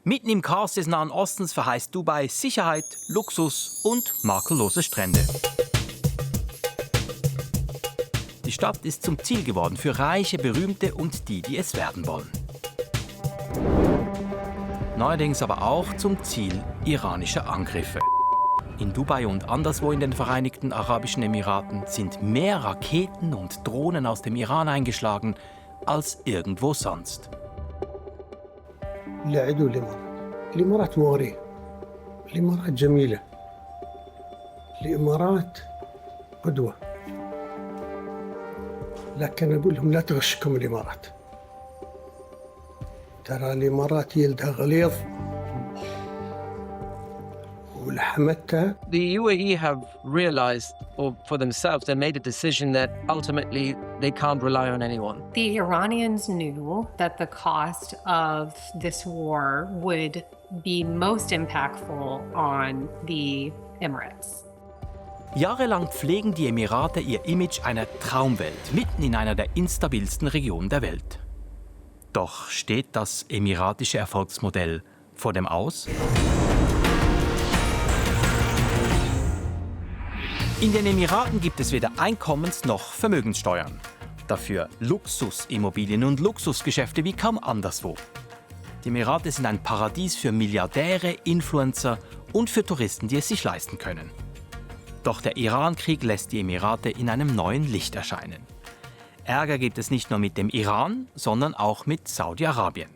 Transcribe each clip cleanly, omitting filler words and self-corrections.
Mitten im Chaos des Nahen Ostens verheißt Dubai Sicherheit, Luxus und makellose Strände. Die Stadt ist zum Ziel geworden für Reiche, Berühmte und die, die es werden wollen. Neuerdings aber auch zum Ziel iranischer Angriffe. In Dubai und anderswo in den Vereinigten Arabischen Emiraten sind mehr Raketen und Drohnen aus dem Iran eingeschlagen als irgendwo sonst. الإمارات مغرية، الإمارات جميلة، الإمارات قدوة، لكن أقول لهم لا تغشكم الإمارات، ترى الإمارات يلدها غليظ ولحمتها. The UAE have realized, or for themselves, they made a decision that ultimately they can't rely on anyone. The Iranians knew that the cost of this war would be most impactful on the Emirates. Jahrelang pflegen die Emirate ihr Image einer Traumwelt, mitten in einer der instabilsten Regionen der Welt. Doch steht das emiratische Erfolgsmodell vor dem Aus? In den Emiraten gibt es weder Einkommens- noch Vermögenssteuern. Dafür Luxusimmobilien und Luxusgeschäfte wie kaum anderswo. Die Emirate sind ein Paradies für Milliardäre, Influencer und für Touristen, die es sich leisten können. Doch der Iran-Krieg lässt die Emirate in einem neuen Licht erscheinen. Ärger gibt es nicht nur mit dem Iran, sondern auch mit Saudi-Arabien.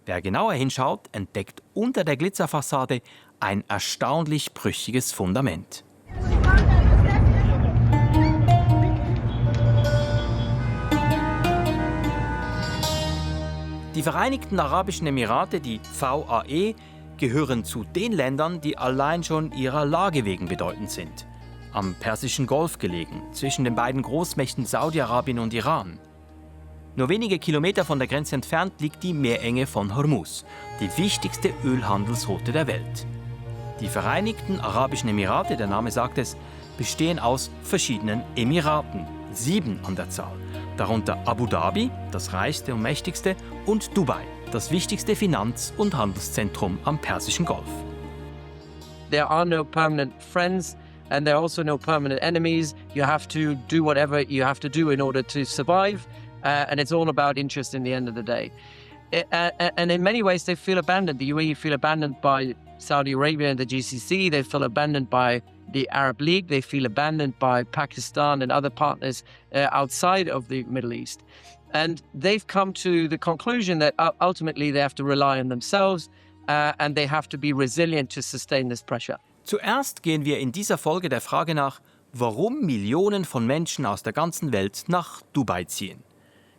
Wer genauer hinschaut, entdeckt unter der Glitzerfassade ein erstaunlich brüchiges Fundament. Die Vereinigten Arabischen Emirate, die VAE, gehören zu den Ländern, die allein schon ihrer Lage wegen bedeutend sind. Am Persischen Golf gelegen, zwischen den beiden Großmächten Saudi-Arabien und Iran. Nur wenige Kilometer von der Grenze entfernt liegt die Meerenge von Hormuz, die wichtigste Ölhandelsroute der Welt. Die Vereinigten Arabischen Emirate, der Name sagt es, bestehen aus verschiedenen Emiraten, 7 an der Zahl. Darunter Abu Dhabi, das reichste und mächtigste, und Dubai, das wichtigste Finanz- und Handelszentrum am Persischen Golf. There are no permanent friends and there are also no permanent enemies. You have to do whatever you have to do in order to survive, and it's all about interest in the end of the day. And in many ways they feel abandoned. The UAE feel abandoned by Saudi Arabia and the GCC. They feel abandoned by the Arab League. They feel abandoned by Pakistan and other partners outside of the Middle East. And they've come to the conclusion that ultimately they have to rely on themselves and they have to be resilient to sustain this pressure. Zuerst gehen wir in dieser Folge der Frage nach, warum Millionen von Menschen aus der ganzen Welt nach Dubai ziehen.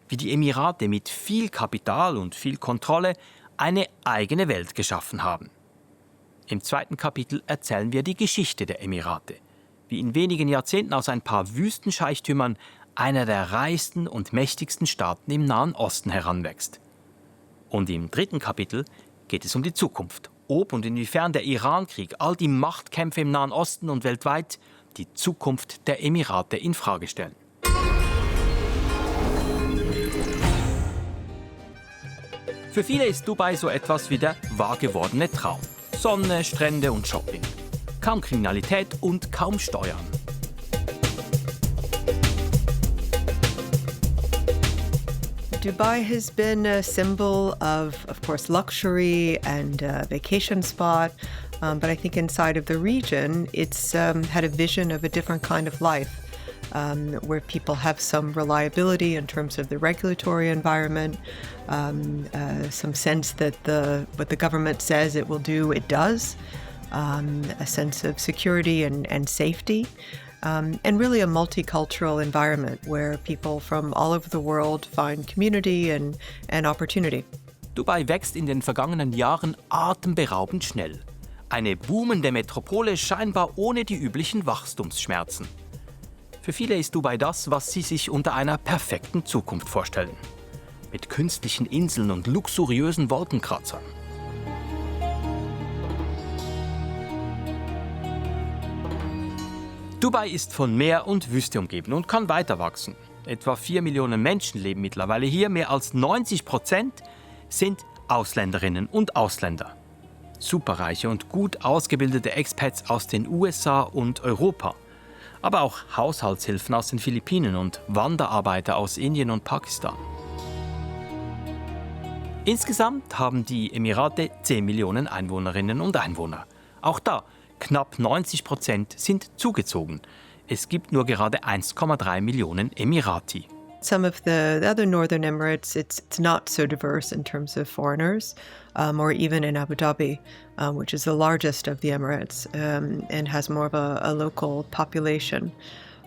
Wie die Emirate mit viel Kapital und viel Kontrolle eine eigene Welt geschaffen haben. Im zweiten Kapitel erzählen wir die Geschichte der Emirate, wie in wenigen Jahrzehnten aus ein paar Wüstenscheichtümern einer der reichsten und mächtigsten Staaten im Nahen Osten heranwächst. Und im dritten Kapitel geht es um die Zukunft, ob und inwiefern der Iran-Krieg, all die Machtkämpfe im Nahen Osten und weltweit die Zukunft der Emirate in Frage stellen. Für viele ist Dubai so etwas wie der wahrgewordene Traum. Sonne, Strände und Shopping. Kaum Kriminalität und kaum Steuern. Dubai has been a symbol of course, luxury and a vacation spot. But I think inside of the region, it's had a vision of a different kind of life. Where people have some reliability in terms of the regulatory environment, some sense that what the government says it will do, it does, a sense of security and safety, and really a multicultural environment where people from all over the world find community and opportunity. Dubai wächst in den vergangenen Jahren atemberaubend schnell. Eine boomende Metropole scheinbar ohne die üblichen Wachstumsschmerzen. Für viele ist Dubai das, was sie sich unter einer perfekten Zukunft vorstellen. Mit künstlichen Inseln und luxuriösen Wolkenkratzern. Dubai ist von Meer und Wüste umgeben und kann weiter wachsen. Etwa 4 Millionen Menschen leben mittlerweile hier. Mehr als 90% sind Ausländerinnen und Ausländer. Superreiche und gut ausgebildete Expats aus den USA und Europa. Aber auch Haushaltshilfen aus den Philippinen und Wanderarbeiter aus Indien und Pakistan. Insgesamt haben die Emirate 10 Millionen Einwohnerinnen und Einwohner. Auch da, knapp 90% sind zugezogen. Es gibt nur gerade 1,3 Millionen Emirati. Some of the other northern Emirates, it's not so diverse in terms of foreigners, or even in Abu Dhabi, which is the largest of the Emirates and has more of a local population.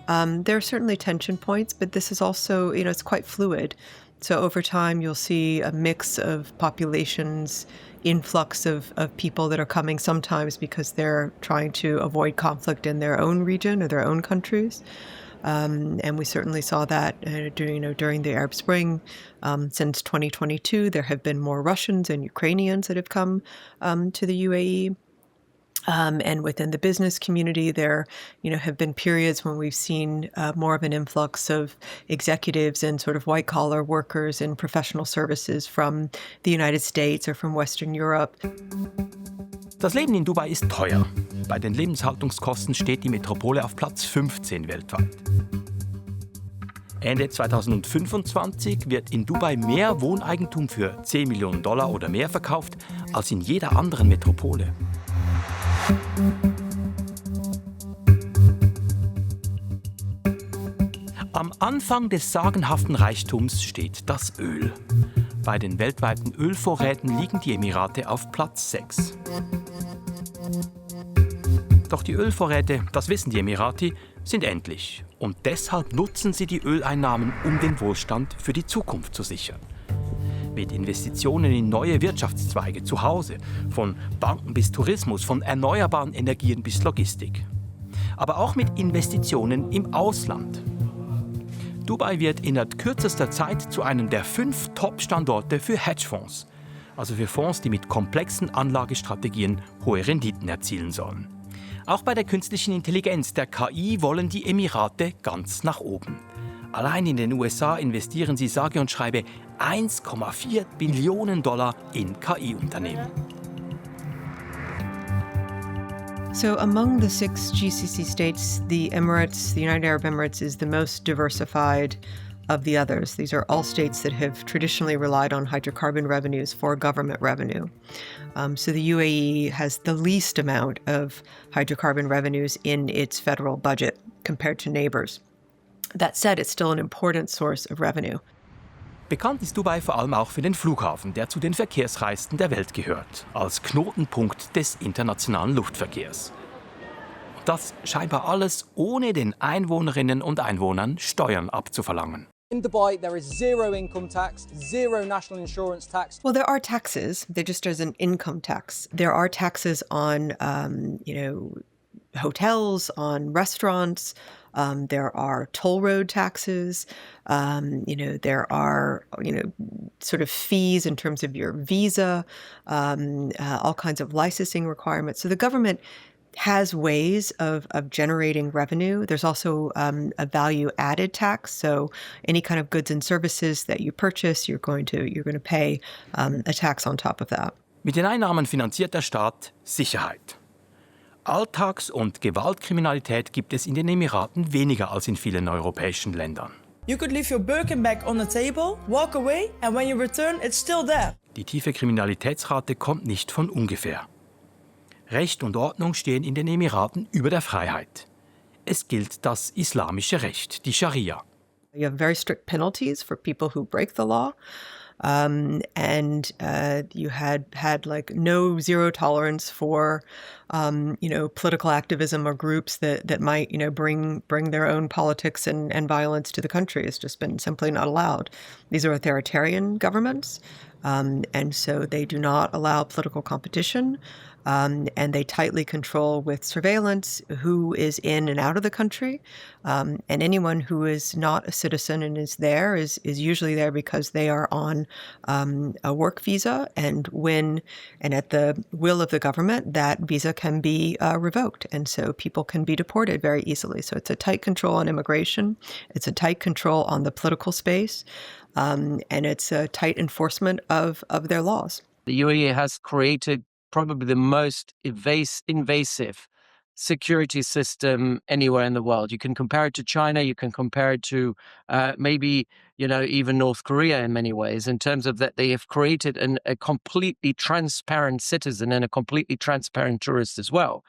There are certainly tension points, but this is also, it's quite fluid. So over time, you'll see a mix of populations, influx of people that are coming sometimes because they're trying to avoid conflict in their own region or their own countries. And we certainly saw that during the Arab Spring. Since 2022, there have been more Russians and Ukrainians that have come to the UAE. And within the business community, there, have been periods when we've seen more of an influx of executives and sort of white-collar workers in professional services from the United States or from Western Europe. Das Leben in Dubai ist teuer. Bei den Lebenshaltungskosten steht die Metropole auf Platz 15 weltweit. Ende 2025 wird in Dubai mehr Wohneigentum für 10 Millionen Dollar oder mehr verkauft als in jeder anderen Metropole. Am Anfang des sagenhaften Reichtums steht das Öl. Bei den weltweiten Ölvorräten liegen die Emirate auf Platz 6. Doch die Ölvorräte, das wissen die Emirati, sind endlich. Und deshalb nutzen sie die Öleinnahmen, um den Wohlstand für die Zukunft zu sichern. Mit Investitionen in neue Wirtschaftszweige zu Hause, von Banken bis Tourismus, von erneuerbaren Energien bis Logistik. Aber auch mit Investitionen im Ausland. Dubai wird innerhalb kürzester Zeit zu einem der 5 Top-Standorte für Hedgefonds, also für Fonds, die mit komplexen Anlagestrategien hohe Renditen erzielen sollen. Auch bei der künstlichen Intelligenz, der KI, wollen die Emirate ganz nach oben. Allein in den USA investieren sie sage und schreibe 1,4 Billionen Dollar in KI-Unternehmen. So among the 6 GCC states, the United Arab Emirates, is the most diversified of the others. These are all states that have traditionally relied on hydrocarbon revenues for government revenue. So the UAE has the least amount of hydrocarbon revenues in its federal budget compared to neighbors. That said, it's still an important source of revenue. Bekannt ist Dubai vor allem auch für den Flughafen, der zu den verkehrsreichsten der Welt gehört, als Knotenpunkt des internationalen Luftverkehrs. Und das scheinbar alles ohne den Einwohnerinnen und Einwohnern Steuern abzuverlangen. In Dubai, there is zero income tax, zero national insurance tax. Well, there are taxes. There just isn't income tax. There are taxes on, hotels, on restaurants. There are toll road taxes. There are, sort of fees in terms of your visa, all kinds of licensing requirements. So the government has ways of generating revenue. There's also a value-added tax. So any kind of goods and services that you purchase, you're going to pay a tax on top of that. Mit den Einnahmen finanziert der Staat Sicherheit. Alltags- und Gewaltkriminalität gibt es in den Emiraten weniger als in vielen europäischen Ländern. You could leave your Birkin bag on the table, walk away, and when you return, it's still there. Die tiefe Kriminalitätsrate kommt nicht von ungefähr. Recht und Ordnung stehen in den Emiraten über der Freiheit. Es gilt das islamische Recht, die Scharia. You have very strict penalties for people who break the law. You had like no zero tolerance for, political activism or groups that might, bring their own politics and violence to the country. It's just been simply not allowed. These are authoritarian governments, and so they do not allow political competition. And they tightly control with surveillance who is in and out of the country. And anyone who is not a citizen and is there is usually there because they are on a work visa. And at the will of the government, that visa can be revoked. And so people can be deported very easily. So it's a tight control on immigration. It's a tight control on the political space. And it's a tight enforcement of their laws. The UAE has created probably the most invasive security system anywhere in the world. You can compare it to China, you can compare it to maybe, even North Korea in many ways, in terms of that they have created a completely transparent citizen and a completely transparent tourist as well.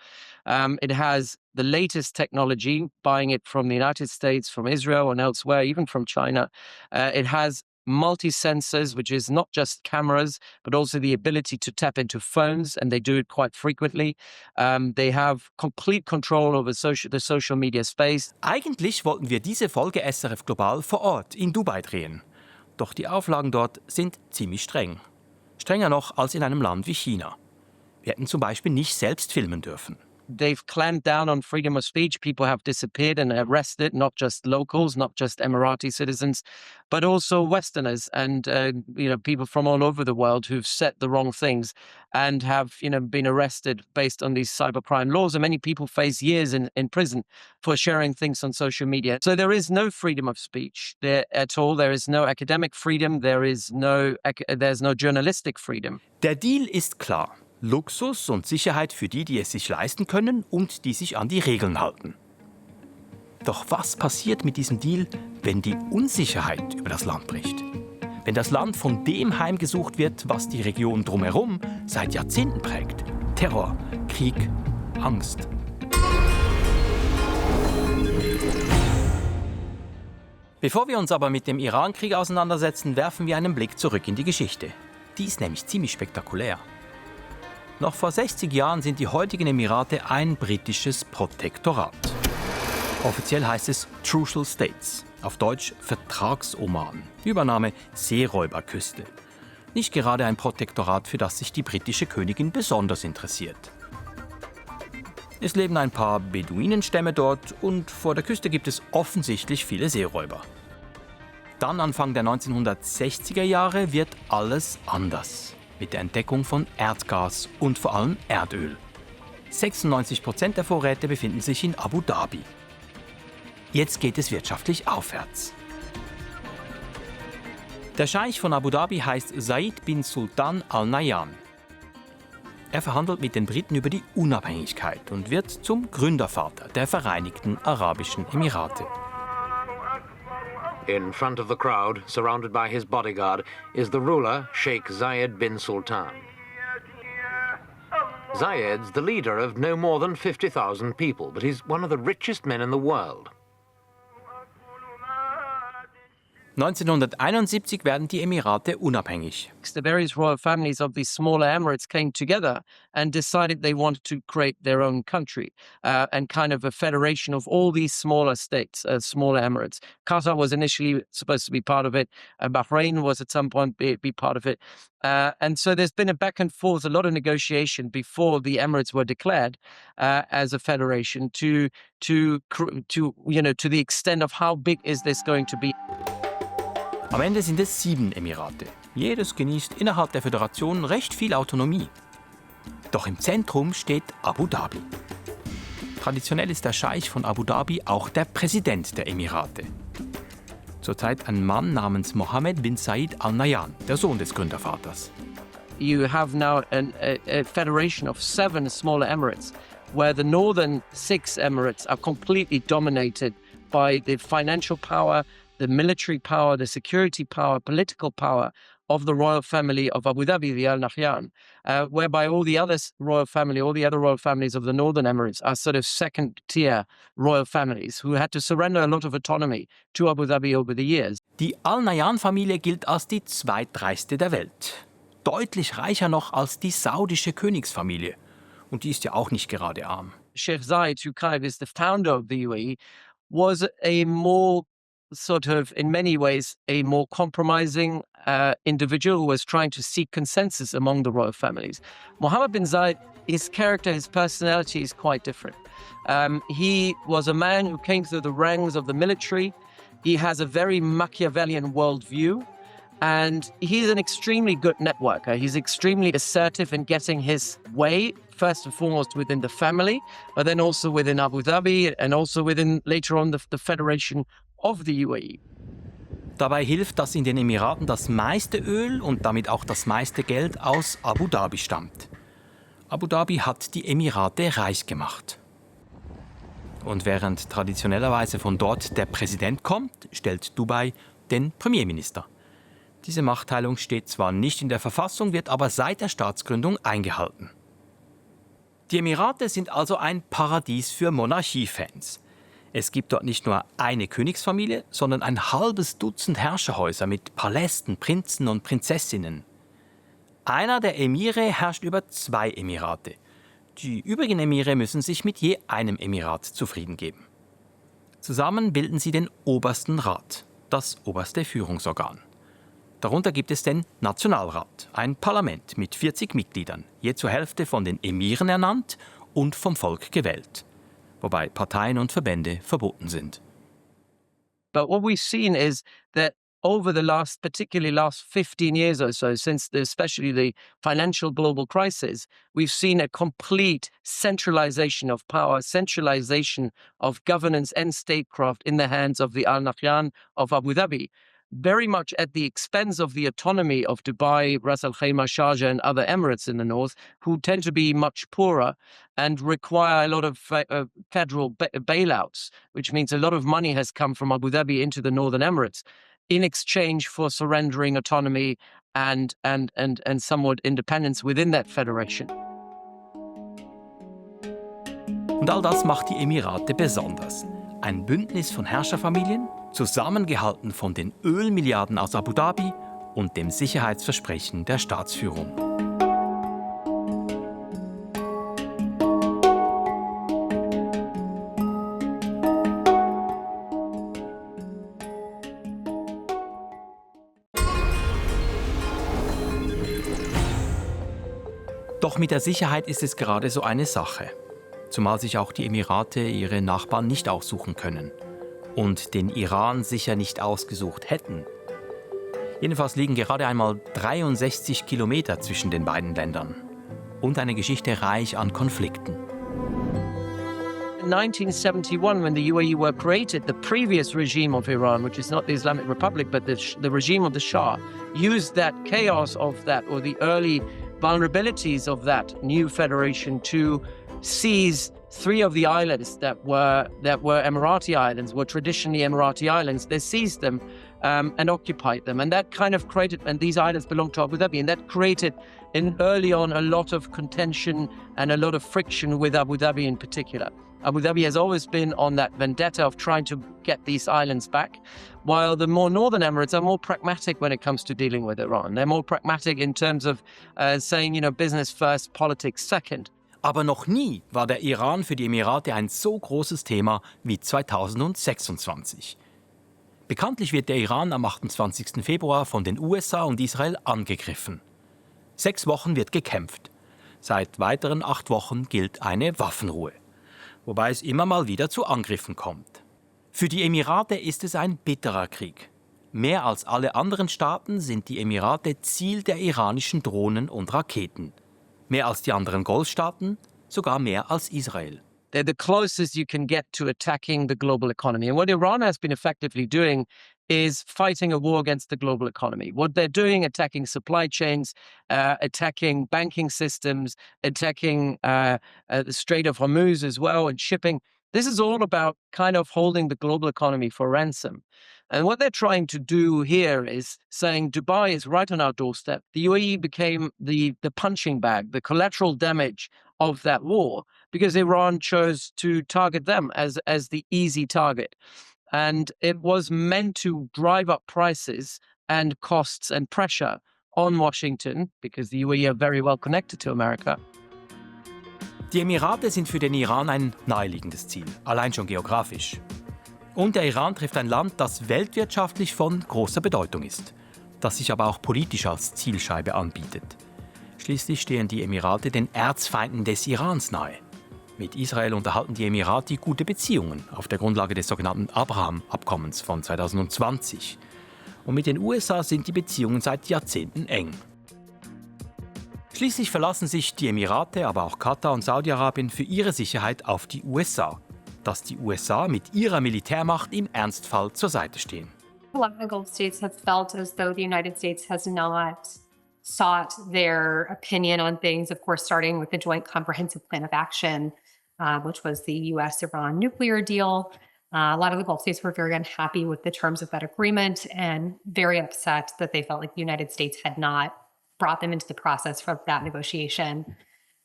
It has the latest technology, buying it from the United States, from Israel and elsewhere, even from China. It has multi-sensors, which is not just cameras, but also the ability to tap into phones, and they do it quite frequently. They have complete control over the social media space. Eigentlich wollten wir diese Folge SRF Global vor Ort in Dubai drehen. Doch die Auflagen dort sind ziemlich streng. Strenger noch als in einem Land wie China. Wir hätten zum Beispiel nicht selbst filmen dürfen. They've clamped down on freedom of speech. People have disappeared and arrested, not just locals, not just Emirati citizens, but also Westerners and people from all over the world who've said the wrong things and have been arrested based on these cybercrime laws. And many people face years in prison for sharing things on social media. So there is no freedom of speech there at all. There is no academic freedom. There's no journalistic freedom. Der Deal ist klar. Luxus und Sicherheit für die, die es sich leisten können und die sich an die Regeln halten. Doch was passiert mit diesem Deal, wenn die Unsicherheit über das Land bricht? Wenn das Land von dem heimgesucht wird, was die Region drumherum seit Jahrzehnten prägt? Terror, Krieg, Angst. Bevor wir uns aber mit dem Iran-Krieg auseinandersetzen, werfen wir einen Blick zurück in die Geschichte. Die ist nämlich ziemlich spektakulär. Noch vor 60 Jahren sind die heutigen Emirate ein britisches Protektorat. Offiziell heißt es Trucial States, auf Deutsch Vertragsoman, Übernahme Seeräuberküste. Nicht gerade ein Protektorat, für das sich die britische Königin besonders interessiert. Es leben ein paar Beduinenstämme dort und vor der Küste gibt es offensichtlich viele Seeräuber. Dann Anfang der 1960er Jahre wird alles anders. Mit der Entdeckung von Erdgas und vor allem Erdöl. 96% der Vorräte befinden sich in Abu Dhabi. Jetzt geht es wirtschaftlich aufwärts. Der Scheich von Abu Dhabi heißt Zayed bin Sultan Al Nahyan. Er verhandelt mit den Briten über die Unabhängigkeit und wird zum Gründervater der Vereinigten Arabischen Emirate. In front of the crowd, surrounded by his bodyguard, is the ruler, Sheikh Zayed bin Sultan. Zayed's the leader of no more than 50,000 people, but he's one of the richest men in the world. 1971 werden die Emirate unabhängig. The various royal families of these smaller emirates came together and decided they wanted to create their own country and kind of a federation of all these smaller states, smaller emirates. Qatar was initially supposed to be part of it. Bahrain was at some point be part of it. And so there's been a back and forth, a lot of negotiation before the Emirates were declared as a federation to the extent of how big is this going to be. Am Ende sind es 7 Emirate. Jedes genießt innerhalb der Föderation recht viel Autonomie. Doch im Zentrum steht Abu Dhabi. Traditionell ist der Scheich von Abu Dhabi auch der Präsident der Emirate. Zurzeit ein Mann namens Mohammed bin Zayed Al Nahyan, der Sohn des Gründervaters. You have now a federation of 7 smaller emirates, where the northern 6 emirates are completely dominated by the financial power, the military power, the security power, political power of the royal family of Abu Dhabi, the Al Nahyan, whereby all the other royal families of the northern Emirates are sort of second-tier royal families who had to surrender a lot of autonomy to Abu Dhabi over the years. Die Al Nahyan-Familie gilt als die zweitreichste der Welt. Deutlich reicher noch als die saudische Königsfamilie. Und die ist ja auch nicht gerade arm. Sheikh Zayed, who kind of is the founder of the UAE, was a more sort of, in many ways, a more compromising individual who was trying to seek consensus among the royal families. Mohammed bin Zayed, his character, his personality is quite different. He was a man who came through the ranks of the military. He has a very Machiavellian worldview. And he's an extremely good networker. He's extremely assertive in getting his way, first and foremost within the family, but then also within Abu Dhabi and also within, later on, the Federation of the UAE. Dabei hilft, dass in den Emiraten das meiste Öl und damit auch das meiste Geld aus Abu Dhabi stammt. Abu Dhabi hat die Emirate reich gemacht. Und während traditionellerweise von dort der Präsident kommt, stellt Dubai den Premierminister. Diese Machtteilung steht zwar nicht in der Verfassung, wird aber seit der Staatsgründung eingehalten. Die Emirate sind also ein Paradies für Monarchiefans. Es gibt dort nicht nur eine Königsfamilie, sondern ein halbes Dutzend Herrscherhäuser mit Palästen, Prinzen und Prinzessinnen. Einer der Emire herrscht über 2 Emirate. Die übrigen Emire müssen sich mit je einem Emirat zufrieden geben. Zusammen bilden sie den Obersten Rat, das oberste Führungsorgan. Darunter gibt es den Nationalrat, ein Parlament mit 40 Mitgliedern, je zur Hälfte von den Emiren ernannt und vom Volk gewählt, wobei Parteien und Verbände verboten sind. But what we've seen is that over the particularly last 15 years or so, since especially the financial global crisis, we've seen a complete centralization of power, centralization of governance and statecraft in the hands of the Al Nahyan of Abu Dhabi, very much at the expense of the autonomy of Dubai, Ras Al Khaimah, Sharjah, and other emirates in the north, who tend to be much poorer and require a lot of federal bailouts, which means a lot of money has come from Abu Dhabi into the northern emirates in exchange for surrendering autonomy and somewhat independence within that federation. Und all das macht die Emirate besonders. Ein Bündnis von Herrscherfamilien, zusammengehalten von den Ölmilliarden aus Abu Dhabi und dem Sicherheitsversprechen der Staatsführung. Doch mit der Sicherheit ist es gerade so eine Sache. Zumal sich auch die Emirate ihre Nachbarn nicht aussuchen können. Und den Iran sicher nicht ausgesucht hätten. Jedenfalls liegen gerade einmal 63 Kilometer zwischen den beiden Ländern. Und eine Geschichte reich an Konflikten. In 1971, when the UAE were created, the previous regime of Iran, which is not the Islamic Republic, but the regime of the Shah, used that chaos of that, or the early vulnerabilities of that new federation to seize 3 of the islands that were Emirati islands, were traditionally Emirati islands. They seized them and occupied them, and that kind of created. And these islands belonged to Abu Dhabi, and that created, early on, a lot of contention and a lot of friction with Abu Dhabi in particular. Abu Dhabi has always been on that vendetta of trying to get these islands back, while the more northern Emirates are more pragmatic when it comes to dealing with Iran. They're more pragmatic in terms of saying, business first, politics second. Aber noch nie war der Iran für die Emirate ein so großes Thema wie 2026. Bekanntlich wird der Iran am 28. Februar von den USA und Israel angegriffen. 6 Wochen wird gekämpft. Seit weiteren 8 Wochen gilt eine Waffenruhe. Wobei es immer mal wieder zu Angriffen kommt. Für die Emirate ist es ein bitterer Krieg. Mehr als alle anderen Staaten sind die Emirate Ziel der iranischen Drohnen und Raketen. Mehr als die anderen Golfstaaten, sogar mehr als Israel. They're the closest you can get to attacking the global economy. And what Iran has been effectively doing is fighting a war against the global economy. What they're doing, attacking supply chains, attacking banking systems, attacking the Strait of Hormuz as well, and shipping. This is all about kind of holding the global economy for ransom. And what they're trying to do here is saying Dubai is right on our doorstep. The UAE became the punching bag, the collateral damage of that war, because Iran chose to target them as the easy target. And it was meant to drive up prices and costs and pressure on Washington, because the UAE are very well connected to America. Die Emirate sind für den Iran ein naheliegendes Ziel, allein schon geografisch. Und der Iran trifft ein Land, das weltwirtschaftlich von großer Bedeutung ist, das sich aber auch politisch als Zielscheibe anbietet. Schließlich stehen die Emirate den Erzfeinden des Irans nahe. Mit Israel unterhalten die Emirate gute Beziehungen auf der Grundlage des sogenannten Abraham-Abkommens von 2020. Und mit den USA sind die Beziehungen seit Jahrzehnten eng. Schließlich verlassen sich die Emirate, aber auch Katar und Saudi-Arabien für ihre Sicherheit auf die USA, dass die USA mit ihrer Militärmacht im Ernstfall zur Seite stehen. A lot of the Gulf states have felt as though the United States has not sought their opinion on things, of course, starting with the Joint Comprehensive Plan of Action, which was the US Iran nuclear deal. A lot of the Gulf states were very unhappy with the terms of that agreement and very upset that they felt like the United States had not brought them into the process for that negotiation.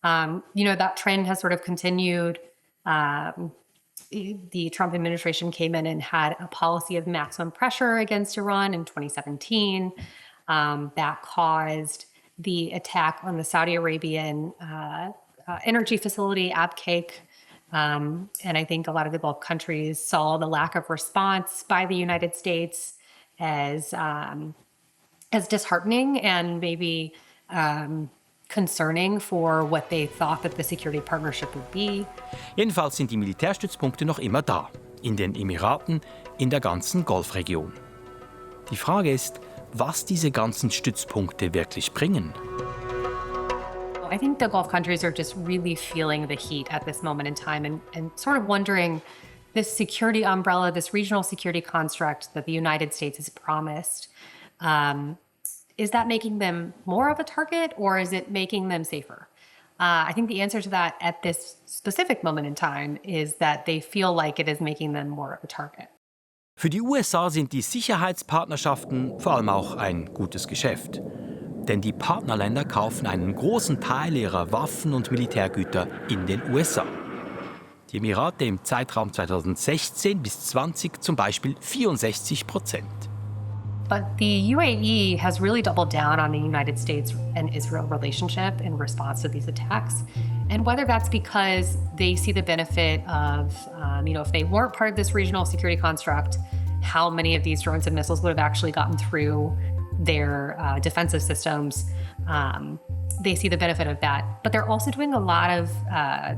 That trend has sort of continued. The Trump administration came in and had a policy of maximum pressure against Iran in 2017. That caused the attack on the Saudi Arabian energy facility, Abqaiq. And I think a lot of the Gulf countries saw the lack of response by the United States as disheartening and maybe concerning for what they thought that the security partnership would be. Jedenfalls sind die Militärstützpunkte noch immer da, in den Emiraten, in der ganzen Golfregion. Die Frage ist, was diese ganzen Stützpunkte wirklich bringen. I think the Gulf countries are just really feeling the heat at this moment in time and sort of wondering, this security umbrella, this regional security construct that the United States has promised, is that making them more of a target or is it making them safer? I think the answer to that at this specific moment in time is that they feel like it is making them more of a target. Für die USA sind die Sicherheitspartnerschaften vor allem auch ein gutes Geschäft. Denn die Partnerländer kaufen einen großen Teil ihrer Waffen und Militärgüter in den USA. Die Emirate im Zeitraum 2016 bis 2020 zum Beispiel 64%. But the UAE has really doubled down on the United States and Israel relationship in response to these attacks. And whether that's because they see the benefit of, if they weren't part of this regional security construct, how many of these drones and missiles would have actually gotten through their defensive systems. They see the benefit of that. But they're also doing a lot of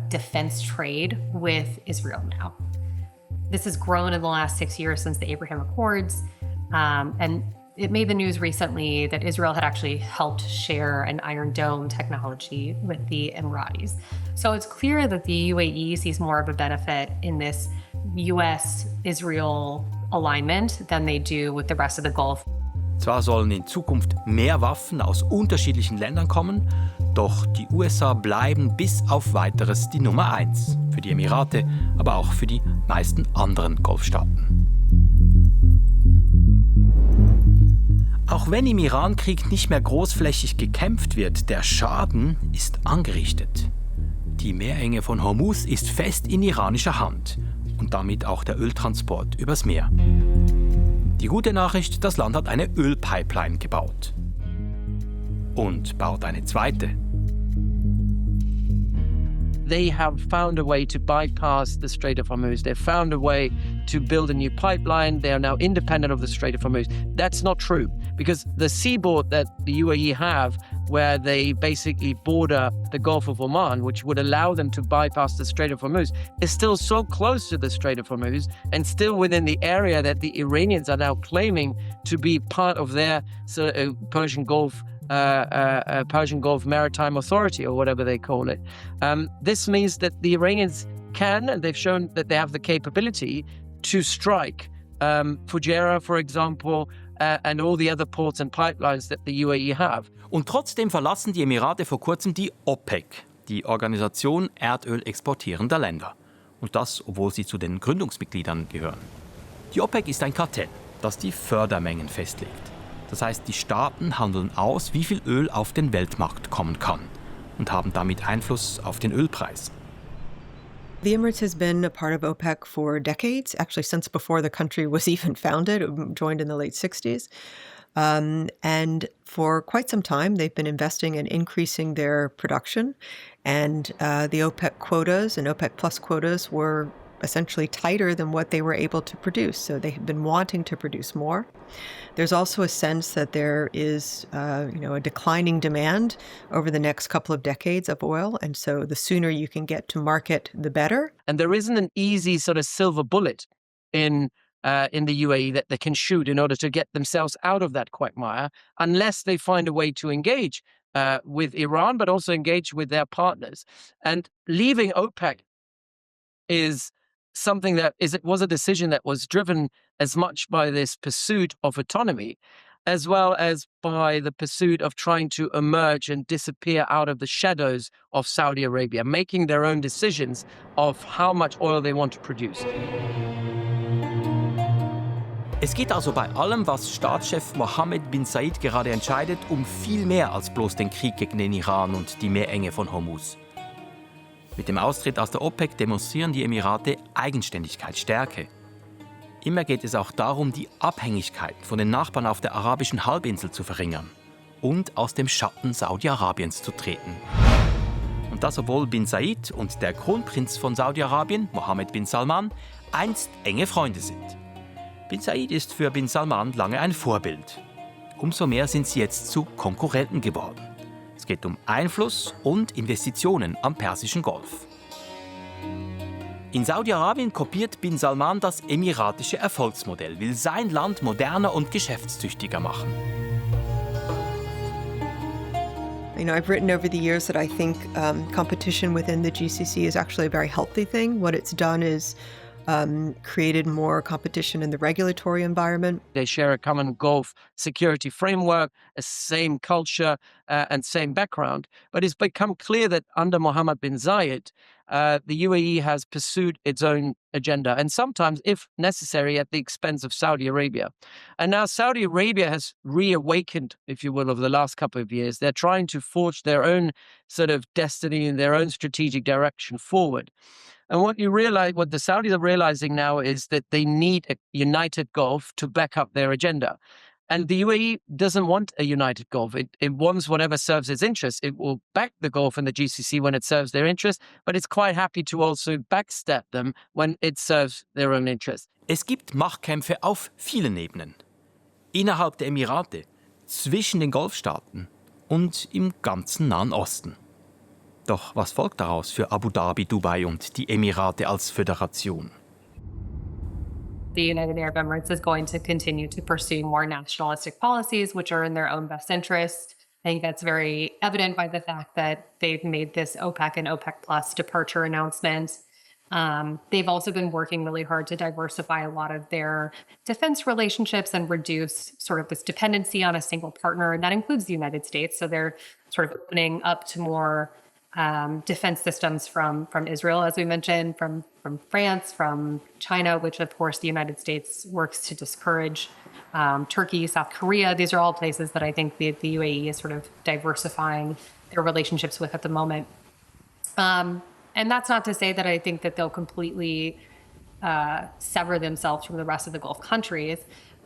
defense trade with Israel now. This has grown in the last 6 years since the Abraham Accords. And it made the news recently that Israel had actually helped share an Iron Dome technology with the Emiratis. So it's clear that the UAE sees more of a benefit in this US-Israel alignment than they do with the rest of the Gulf. Zwar sollen in Zukunft mehr Waffen aus unterschiedlichen Ländern kommen, doch die USA bleiben bis auf Weiteres die Nummer 1 für die Emirate, aber auch für die meisten anderen Golfstaaten. Auch wenn im Irankrieg nicht mehr großflächig gekämpft wird, der Schaden ist angerichtet. Die Meerenge von Hormuz ist fest in iranischer Hand und damit auch der Öltransport übers Meer. Die gute Nachricht, das Land hat eine Ölpipeline gebaut. Und baut eine zweite. They have found a way to bypass the Strait of Hormuz. They've found a way to build a new pipeline. They are now independent of the Strait of Hormuz. That's not true, because the seaboard that the UAE have, where they basically border the Gulf of Oman, which would allow them to bypass the Strait of Hormuz, is still so close to the Strait of Hormuz and still within the area that the Iranians are now claiming to be part of their Persian Gulf Maritime Authority, or whatever they call it. This means that the Iranians can, and they've shown that they have the capability to strike Fujairah, for example, and all the other ports and pipelines that the UAE have. Und trotzdem verlassen die Emirate vor kurzem die OPEC, die Organisation Erdöl exportierender Länder. Und das, obwohl sie zu den Gründungsmitgliedern gehören. Die OPEC ist ein Kartell, das die Fördermengen festlegt. Das heißt, die Staaten handeln aus, wie viel Öl auf den Weltmarkt kommen kann und haben damit Einfluss auf den Ölpreis. The Emirates has been a part of OPEC for decades, actually since before the country was even founded, joined in the late 60s. And for quite some time, they've been investing in increasing their production. And the OPEC quotas and OPEC plus quotas were essentially tighter than what they were able to produce. So they have been wanting to produce more. There's also a sense that there is, a declining demand over the next couple of decades of oil. And so the sooner you can get to market, the better. And there isn't an easy sort of silver bullet in the UAE that they can shoot in order to get themselves out of that quagmire, unless they find a way to engage with Iran, but also engage with their partners. And leaving OPEC is something that was a decision that was driven as much by this pursuit of autonomy as well as by the pursuit of trying to emerge and disappear out of the shadows of Saudi Arabia, making their own decisions of how much oil they want to produce. Es geht also bei allem, was Staatschef Mohammed bin Zayed gerade entscheidet, um viel mehr als bloß den Krieg gegen den Iran und die Meerenge von Hormuz. Mit dem Austritt aus der OPEC demonstrieren die Emirate Eigenständigkeit, Stärke. Immer geht es auch darum, die Abhängigkeit von den Nachbarn auf der arabischen Halbinsel zu verringern und aus dem Schatten Saudi-Arabiens zu treten. Und das, obwohl bin Zayed und der Kronprinz von Saudi-Arabien, Mohammed bin Salman, einst enge Freunde sind. Bin Zayed ist für bin Salman lange ein Vorbild. Umso mehr sind sie jetzt zu Konkurrenten geworden. Es geht um Einfluss und Investitionen am Persischen Golf. In Saudi-Arabien kopiert bin Salman das emiratische Erfolgsmodell, will sein Land moderner und geschäftstüchtiger machen. I've written over the years that I think competition within the GCC is actually a very healthy thing. What it's done is created more competition in the regulatory environment. They share a common Gulf security framework, a same culture and same background. But it's become clear that under Mohammed bin Zayed, the UAE has pursued its own agenda, and sometimes, if necessary, at the expense of Saudi Arabia. And now Saudi Arabia has reawakened, if you will, over the last couple of years. They're trying to forge their own sort of destiny and their own strategic direction forward. And what the Saudis are realizing now is that they need a united Gulf to back up their agenda. And the UAE doesn't want a united Gulf. It wants whatever serves its interests. It will back the Gulf and the GCC when it serves their interests, but it's quite happy to also backstab them when it serves their own interests. Es gibt Machtkämpfe auf vielen Ebenen. Innerhalb der Emirate, zwischen den Golfstaaten und im ganzen Nahen Osten. Doch was folgt daraus für Abu Dhabi, Dubai und die Emirate als Föderation? The United Arab Emirates is going to continue to pursue more nationalistic policies, which are in their own best interest. I think that's very evident by the fact that they've made this OPEC and OPEC Plus departure announcement. They've also been working really hard to diversify a lot of their defense relationships and reduce sort of this dependency on a single partner, and that includes the United States. So they're sort of opening up to more defense systems from Israel, as we mentioned, from France, from China, which of course the United States works to discourage, Turkey, South Korea. These are all places that I think the UAE is sort of diversifying their relationships with at the moment. And that's not to say that I think that they'll completely sever themselves from the rest of the Gulf countries.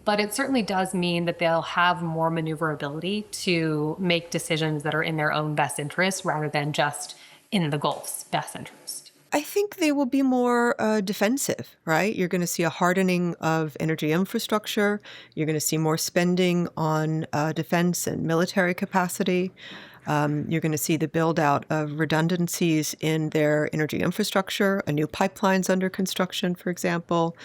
But it certainly does mean that they'll have more maneuverability to make decisions that are in their own best interest rather than just in the Gulf's best interest. I think they will be more defensive, right? You're going to see a hardening of energy infrastructure. You're going to see more spending on defense and military capacity. You're going to see the build out of redundancies in their energy infrastructure, a new pipelines under construction, for example.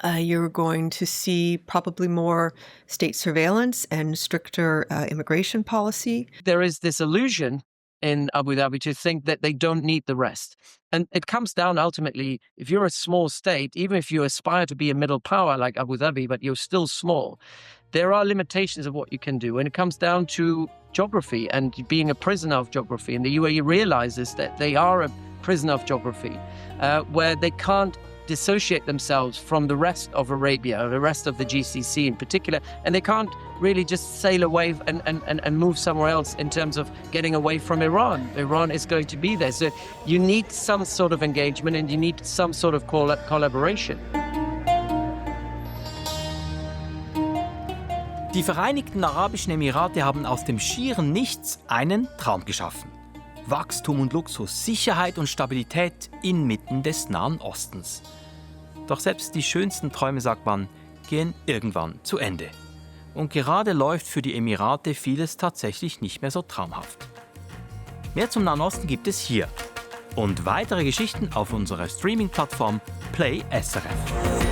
You're going to see probably more state surveillance and stricter immigration policy. There is this illusion in Abu Dhabi to think that they don't need the rest. And it comes down ultimately, if you're a small state, even if you aspire to be a middle power like Abu Dhabi, but you're still small, there are limitations of what you can do. And it comes down to geography and being a prisoner of geography. And the UAE realizes that they are a prisoner of geography, where they can't dissociate themselves from the rest of Arabia, or the rest of the GCC in particular, and they can't really just sail away and move somewhere else in terms of getting away from Iran. Iran is going to be there. So you need some sort of engagement and you need some sort of collaboration. Die Vereinigten Arabischen Emirate haben aus dem schieren Nichts einen Traum geschaffen. Wachstum und Luxus, Sicherheit und Stabilität inmitten des Nahen Ostens. Doch selbst die schönsten Träume, sagt man, gehen irgendwann zu Ende. Und gerade läuft für die Emirate vieles tatsächlich nicht mehr so traumhaft. Mehr zum Nahen Osten gibt es hier. Und weitere Geschichten auf unserer Streaming-Plattform Play SRF.